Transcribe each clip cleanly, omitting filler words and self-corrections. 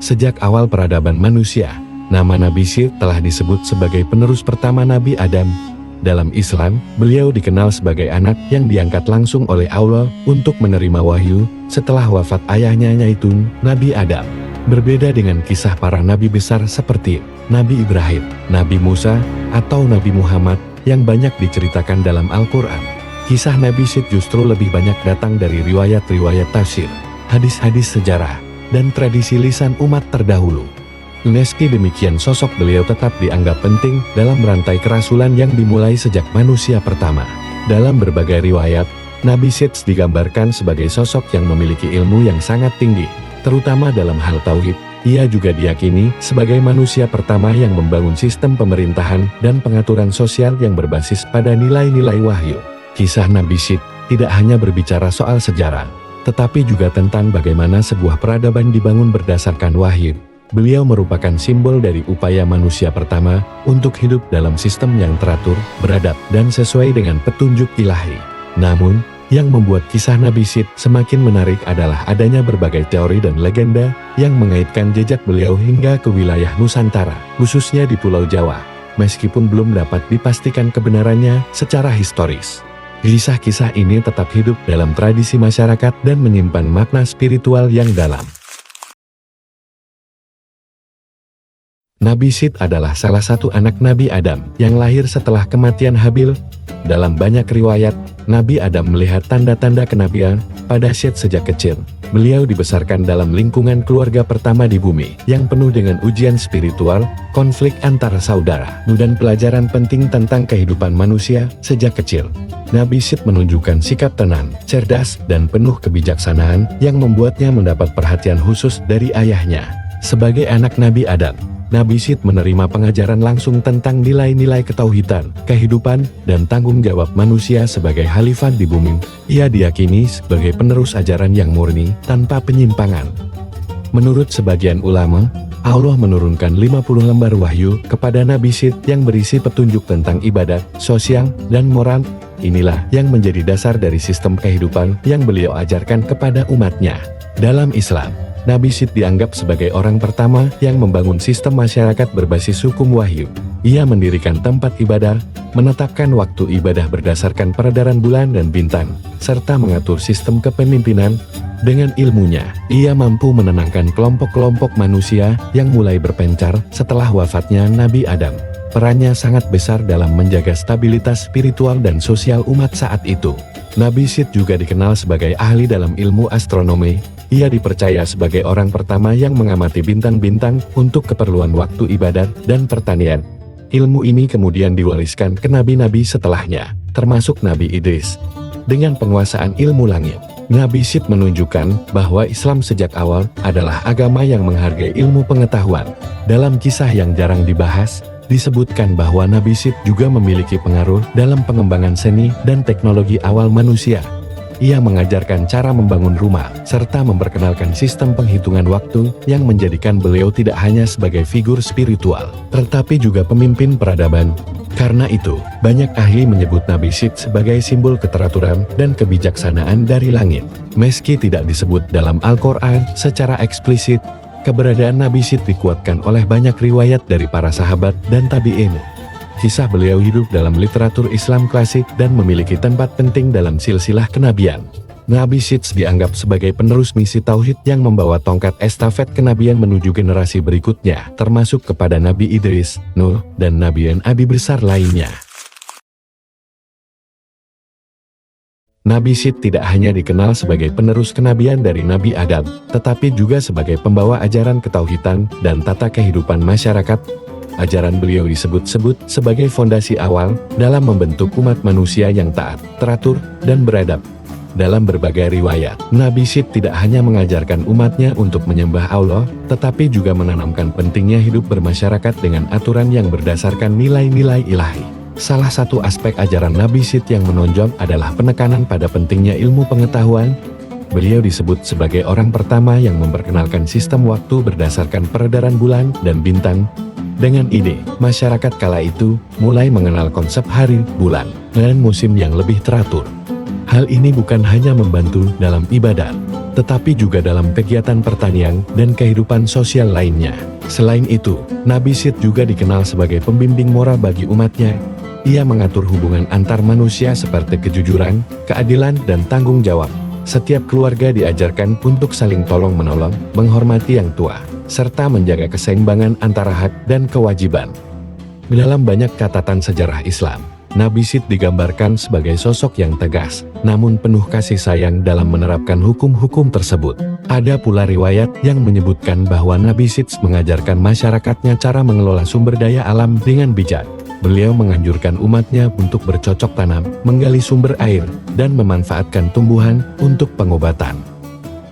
Sejak awal peradaban manusia, nama Nabi Syed telah disebut sebagai penerus pertama Nabi Adam. Dalam Islam, beliau dikenal sebagai anak yang diangkat langsung oleh Allah untuk menerima wahyu setelah wafat ayahnya yaitu Nabi Adam. Berbeda dengan kisah para nabi besar seperti Nabi Ibrahim, Nabi Musa, atau Nabi Muhammad yang banyak diceritakan dalam Al-Quran. Kisah Nabi Syed justru lebih banyak datang dari riwayat-riwayat tafsir, hadis-hadis sejarah, dan tradisi lisan umat terdahulu. Meski demikian, sosok beliau tetap dianggap penting dalam rantai kerasulan yang dimulai sejak manusia pertama. Dalam berbagai riwayat, Nabi Syed digambarkan sebagai sosok yang memiliki ilmu yang sangat tinggi, terutama dalam hal tauhid. Ia juga diyakini sebagai manusia pertama yang membangun sistem pemerintahan dan pengaturan sosial yang berbasis pada nilai-nilai wahyu. Kisah Nabi Syed tidak hanya berbicara soal sejarah, tetapi juga tentang bagaimana sebuah peradaban dibangun berdasarkan wahyu. Beliau merupakan simbol dari upaya manusia pertama untuk hidup dalam sistem yang teratur, beradab, dan sesuai dengan petunjuk ilahi. Namun, yang membuat kisah Nabi Syed semakin menarik adalah adanya berbagai teori dan legenda yang mengaitkan jejak beliau hingga ke wilayah Nusantara, khususnya di Pulau Jawa, meskipun belum dapat dipastikan kebenarannya secara historis. Kisah-kisah ini tetap hidup dalam tradisi masyarakat dan menyimpan makna spiritual yang dalam. Nabi Syed adalah salah satu anak Nabi Adam yang lahir setelah kematian Habil. Dalam banyak riwayat, Nabi Adam melihat tanda-tanda kenabian pada Syed sejak kecil. Beliau dibesarkan dalam lingkungan keluarga pertama di bumi yang penuh dengan ujian spiritual, konflik antara saudara, dan pelajaran penting tentang kehidupan manusia sejak kecil. Nabi Syed menunjukkan sikap tenang, cerdas, dan penuh kebijaksanaan yang membuatnya mendapat perhatian khusus dari ayahnya. Sebagai anak Nabi Adam, Nabi Syed menerima pengajaran langsung tentang nilai-nilai ketauhidan, kehidupan, dan tanggung jawab manusia sebagai khalifah di bumi. Ia diyakini sebagai penerus ajaran yang murni, tanpa penyimpangan. Menurut sebagian ulama, Allah menurunkan 50 lembar wahyu kepada Nabi Syed yang berisi petunjuk tentang ibadat, sosial, dan moral. Inilah yang menjadi dasar dari sistem kehidupan yang beliau ajarkan kepada umatnya. Dalam Islam, Nabi Syed dianggap sebagai orang pertama yang membangun sistem masyarakat berbasis hukum wahyu. Ia mendirikan tempat ibadah, menetapkan waktu ibadah berdasarkan peredaran bulan dan bintang, serta mengatur sistem kepemimpinan. Dengan ilmunya, ia mampu menenangkan kelompok-kelompok manusia yang mulai berpencar setelah wafatnya Nabi Adam. Perannya sangat besar dalam menjaga stabilitas spiritual dan sosial umat saat itu. Nabi Syed juga dikenal sebagai ahli dalam ilmu astronomi. Ia dipercaya sebagai orang pertama yang mengamati bintang-bintang untuk keperluan waktu ibadat dan pertanian. Ilmu ini kemudian diwariskan ke nabi-nabi setelahnya, termasuk Nabi Idris. Dengan penguasaan ilmu langit, Nabi Syed menunjukkan bahwa Islam sejak awal adalah agama yang menghargai ilmu pengetahuan. Dalam kisah yang jarang dibahas, disebutkan bahwa Nabi Syed juga memiliki pengaruh dalam pengembangan seni dan teknologi awal manusia. Ia mengajarkan cara membangun rumah, serta memperkenalkan sistem penghitungan waktu yang menjadikan beliau tidak hanya sebagai figur spiritual, tetapi juga pemimpin peradaban. Karena itu, banyak ahli menyebut Nabi Syed sebagai simbol keteraturan dan kebijaksanaan dari langit. Meski tidak disebut dalam Al-Quran secara eksplisit, keberadaan Nabi Syed dikuatkan oleh banyak riwayat dari para sahabat dan tabi'in. Kisah beliau hidup dalam literatur Islam klasik dan memiliki tempat penting dalam silsilah kenabian. Nabi Syed dianggap sebagai penerus misi tauhid yang membawa tongkat estafet kenabian menuju generasi berikutnya, termasuk kepada Nabi Idris, Nuh, dan nabi besar lainnya. Nabi Syed tidak hanya dikenal sebagai penerus kenabian dari Nabi Adam, tetapi juga sebagai pembawa ajaran ketauhidan dan tata kehidupan masyarakat. Ajaran beliau disebut-sebut sebagai fondasi awal dalam membentuk umat manusia yang taat, teratur, dan beradab. Dalam berbagai riwayat, Nabi Syed tidak hanya mengajarkan umatnya untuk menyembah Allah, tetapi juga menanamkan pentingnya hidup bermasyarakat dengan aturan yang berdasarkan nilai-nilai ilahi. Salah satu aspek ajaran Nabi Syed yang menonjol adalah penekanan pada pentingnya ilmu pengetahuan. Beliau disebut sebagai orang pertama yang memperkenalkan sistem waktu berdasarkan peredaran bulan dan bintang. Dengan ini, masyarakat kala itu mulai mengenal konsep hari, bulan, dan musim yang lebih teratur. Hal ini bukan hanya membantu dalam ibadat, tetapi juga dalam kegiatan pertanian dan kehidupan sosial lainnya. Selain itu, Nabi Syed juga dikenal sebagai pembimbing moral bagi umatnya. Ia mengatur hubungan antar manusia seperti kejujuran, keadilan, dan tanggung jawab. Setiap keluarga diajarkan untuk saling tolong-menolong, menghormati yang tua, serta menjaga keseimbangan antara hak dan kewajiban. Dalam banyak catatan sejarah Islam, Nabi Syed digambarkan sebagai sosok yang tegas, namun penuh kasih sayang dalam menerapkan hukum-hukum tersebut. Ada pula riwayat yang menyebutkan bahwa Nabi Syed mengajarkan masyarakatnya cara mengelola sumber daya alam dengan bijak. Beliau menganjurkan umatnya untuk bercocok tanam, menggali sumber air, dan memanfaatkan tumbuhan untuk pengobatan.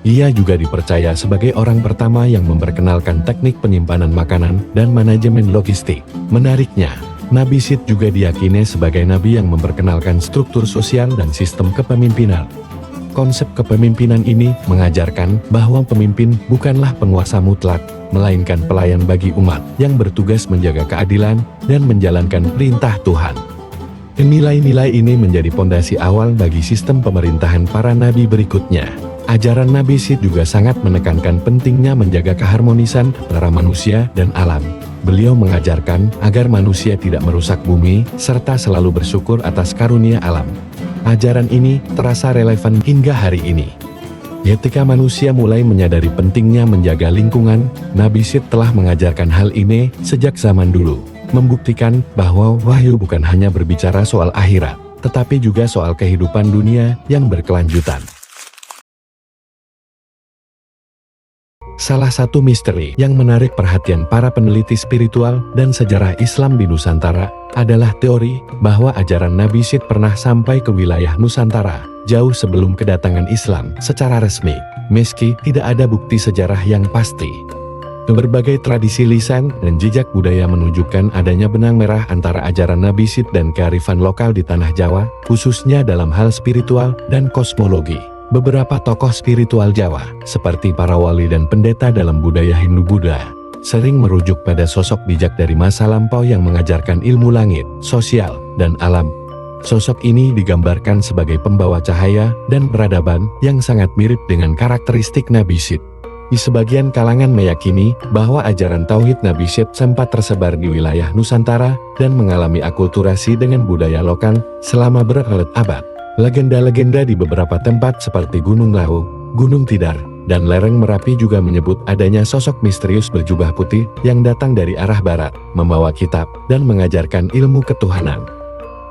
Ia juga dipercaya sebagai orang pertama yang memperkenalkan teknik penyimpanan makanan dan manajemen logistik. Menariknya, Nabi Syed juga diyakini sebagai nabi yang memperkenalkan struktur sosial dan sistem kepemimpinan. Konsep kepemimpinan ini mengajarkan bahwa pemimpin bukanlah penguasa mutlak, melainkan pelayan bagi umat yang bertugas menjaga keadilan dan menjalankan perintah Tuhan. Nilai-nilai ini menjadi fondasi awal bagi sistem pemerintahan para nabi berikutnya. Ajaran Nabi Syed juga sangat menekankan pentingnya menjaga keharmonisan antara manusia dan alam. Beliau mengajarkan agar manusia tidak merusak bumi, serta selalu bersyukur atas karunia alam. Ajaran ini terasa relevan hingga hari ini. Ketika manusia mulai menyadari pentingnya menjaga lingkungan, Nabi Syed telah mengajarkan hal ini sejak zaman dulu, membuktikan bahwa wahyu bukan hanya berbicara soal akhirat, tetapi juga soal kehidupan dunia yang berkelanjutan. Salah satu misteri yang menarik perhatian para peneliti spiritual dan sejarah Islam di Nusantara adalah teori bahwa ajaran Nabi Syed pernah sampai ke wilayah Nusantara jauh sebelum kedatangan Islam secara resmi, meski tidak ada bukti sejarah yang pasti. Berbagai tradisi lisan dan jejak budaya menunjukkan adanya benang merah antara ajaran Nabi Syed dan kearifan lokal di tanah Jawa, khususnya dalam hal spiritual dan kosmologi. Beberapa tokoh spiritual Jawa, seperti para wali dan pendeta dalam budaya Hindu-Buddha, sering merujuk pada sosok bijak dari masa lampau yang mengajarkan ilmu langit, sosial, dan alam. Sosok ini digambarkan sebagai pembawa cahaya dan peradaban yang sangat mirip dengan karakteristik Nabi Syed. Di sebagian kalangan meyakini bahwa ajaran Tauhid Nabi Syed sempat tersebar di wilayah Nusantara dan mengalami akulturasi dengan budaya lokal selama berabad-abad. Legenda-legenda di beberapa tempat seperti Gunung Lawu, Gunung Tidar, dan lereng Merapi juga menyebut adanya sosok misterius berjubah putih yang datang dari arah barat, membawa kitab, dan mengajarkan ilmu ketuhanan.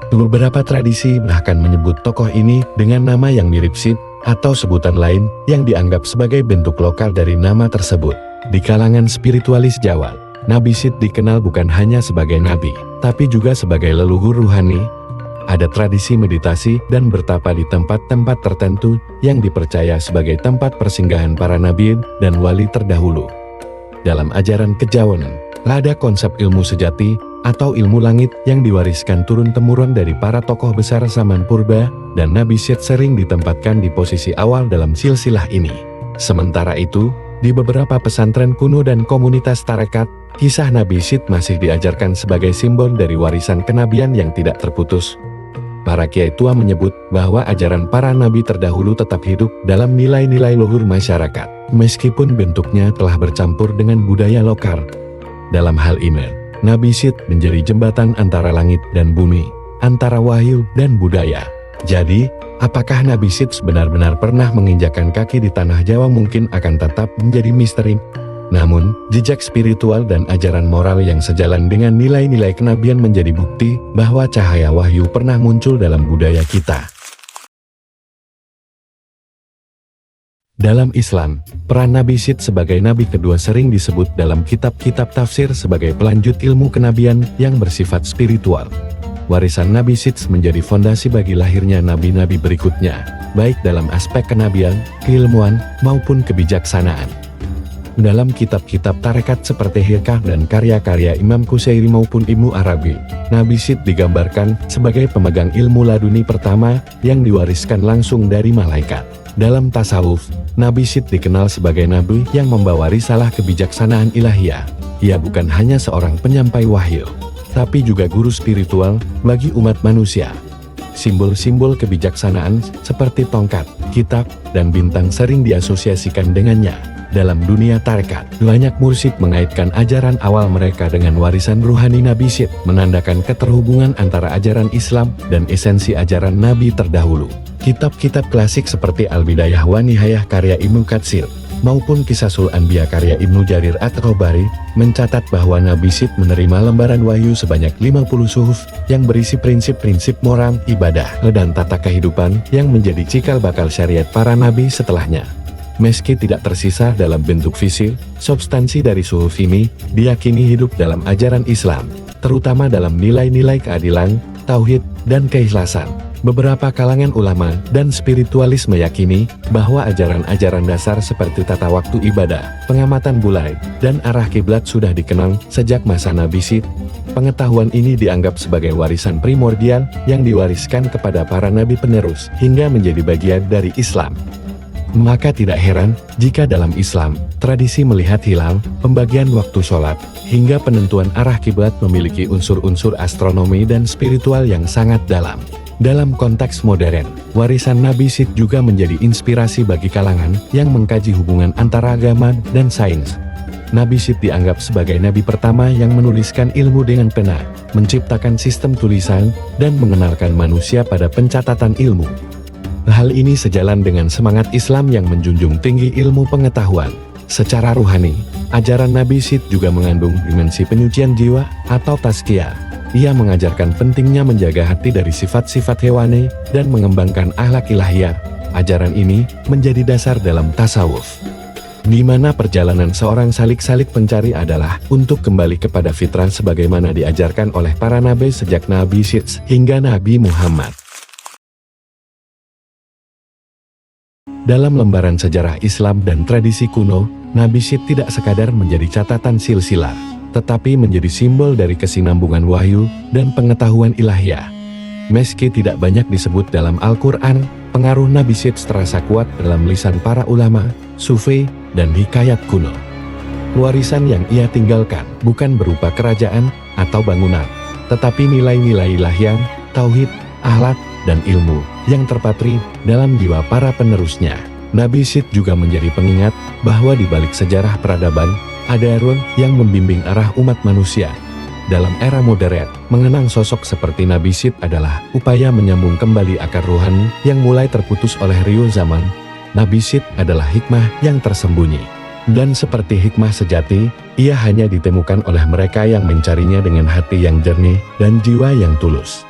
Beberapa tradisi bahkan menyebut tokoh ini dengan nama yang mirip Syed, atau sebutan lain yang dianggap sebagai bentuk lokal dari nama tersebut. Di kalangan spiritualis Jawa, Nabi Syed dikenal bukan hanya sebagai nabi, tapi juga sebagai leluhur ruhani. Ada tradisi meditasi dan bertapa di tempat-tempat tertentu yang dipercaya sebagai tempat persinggahan para nabi dan wali terdahulu. Dalam ajaran kejawen, ada konsep ilmu sejati atau ilmu langit yang diwariskan turun-temurun dari para tokoh besar zaman purba, dan Nabi Syed sering ditempatkan di posisi awal dalam silsilah ini. Sementara itu, di beberapa pesantren kuno dan komunitas tarekat, kisah Nabi Syed masih diajarkan sebagai simbol dari warisan kenabian yang tidak terputus. Para kiai tua menyebut bahwa ajaran para nabi terdahulu tetap hidup dalam nilai-nilai luhur masyarakat, meskipun bentuknya telah bercampur dengan budaya lokal. Dalam hal ini, Nabi Syed menjadi jembatan antara langit dan bumi, antara wahyu dan budaya. Jadi, apakah Nabi Syed benar-benar pernah menginjakkan kaki di tanah Jawa mungkin akan tetap menjadi misteri. Namun, jejak spiritual dan ajaran moral yang sejalan dengan nilai-nilai kenabian menjadi bukti bahwa cahaya wahyu pernah muncul dalam budaya kita. Dalam Islam, peran Nabi Syed sebagai nabi kedua sering disebut dalam kitab-kitab tafsir sebagai pelanjut ilmu kenabian yang bersifat spiritual. Warisan Nabi Syed menjadi fondasi bagi lahirnya nabi-nabi berikutnya, baik dalam aspek kenabian, keilmuan, maupun kebijaksanaan. Dalam kitab-kitab tarekat seperti Hikah dan karya-karya Imam Qusairi maupun Ibnu Arabi, Nabi Syed digambarkan sebagai pemegang ilmu laduni pertama yang diwariskan langsung dari malaikat. Dalam tasawuf, Nabi Syed dikenal sebagai nabi yang membawa risalah kebijaksanaan ilahiyah. Ia bukan hanya seorang penyampai wahyu, tapi juga guru spiritual bagi umat manusia. Simbol-simbol kebijaksanaan seperti tongkat, kitab, dan bintang sering diasosiasikan dengannya. Dalam dunia tarekat, banyak mursyid mengaitkan ajaran awal mereka dengan warisan ruhani Nabi Syed, menandakan keterhubungan antara ajaran Islam dan esensi ajaran Nabi terdahulu. Kitab-kitab klasik seperti Al-Bidayah wa Nihayah karya Ibnu Katsir maupun Qisasul Anbiya karya Ibnu Jarir At-Tabari mencatat bahwa Nabi Syed menerima lembaran wahyu sebanyak 50 suhuf yang berisi prinsip-prinsip moral, ibadah, dan tata kehidupan yang menjadi cikal bakal syariat para nabi setelahnya. Meski tidak tersisa dalam bentuk fisik, substansi dari suhuf ini diyakini hidup dalam ajaran Islam, terutama dalam nilai-nilai keadilan, tauhid, dan keikhlasan. Beberapa kalangan ulama dan spiritualis meyakini bahwa ajaran-ajaran dasar seperti tata waktu ibadah, pengamatan bulan, dan arah kiblat sudah dikenang sejak masa Nabi Syed. Pengetahuan ini dianggap sebagai warisan primordial yang diwariskan kepada para nabi penerus hingga menjadi bagian dari Islam. Maka tidak heran jika dalam Islam, tradisi melihat hilal, pembagian waktu sholat, hingga penentuan arah kiblat memiliki unsur-unsur astronomi dan spiritual yang sangat dalam. Dalam konteks modern, warisan Nabi Syed juga menjadi inspirasi bagi kalangan yang mengkaji hubungan antara agama dan sains. Nabi Syed dianggap sebagai nabi pertama yang menuliskan ilmu dengan pena, menciptakan sistem tulisan, dan mengenalkan manusia pada pencatatan ilmu. Hal ini sejalan dengan semangat Islam yang menjunjung tinggi ilmu pengetahuan. Secara ruhani, ajaran Nabi Syed juga mengandung dimensi penyucian jiwa atau tazkiyah. Ia mengajarkan pentingnya menjaga hati dari sifat-sifat hewani dan mengembangkan akhlak ilahiyah. Ajaran ini menjadi dasar dalam tasawuf, di mana perjalanan seorang salik-salik pencari adalah untuk kembali kepada fitrah sebagaimana diajarkan oleh para nabi sejak Nabi Syed hingga Nabi Muhammad. Dalam lembaran sejarah Islam dan tradisi kuno, Nabi Syed tidak sekadar menjadi catatan silsilah, tetapi menjadi simbol dari kesinambungan wahyu dan pengetahuan ilahiyah. Meski tidak banyak disebut dalam Al-Quran, pengaruh Nabi Syed terasa kuat dalam lisan para ulama, sufi, dan hikayat kuno. Warisan yang ia tinggalkan bukan berupa kerajaan atau bangunan, tetapi nilai-nilai ilahiyah, tauhid, akhlak, dan ilmu yang terpatri dalam jiwa para penerusnya. Nabi Syed juga menjadi pengingat bahwa di balik sejarah peradaban, ada ruh yang membimbing arah umat manusia. Dalam era modern, mengenang sosok seperti Nabi Syed adalah upaya menyambung kembali akar rohani yang mulai terputus oleh riuh zaman. Nabi Syed adalah hikmah yang tersembunyi. Dan seperti hikmah sejati, ia hanya ditemukan oleh mereka yang mencarinya dengan hati yang jernih dan jiwa yang tulus.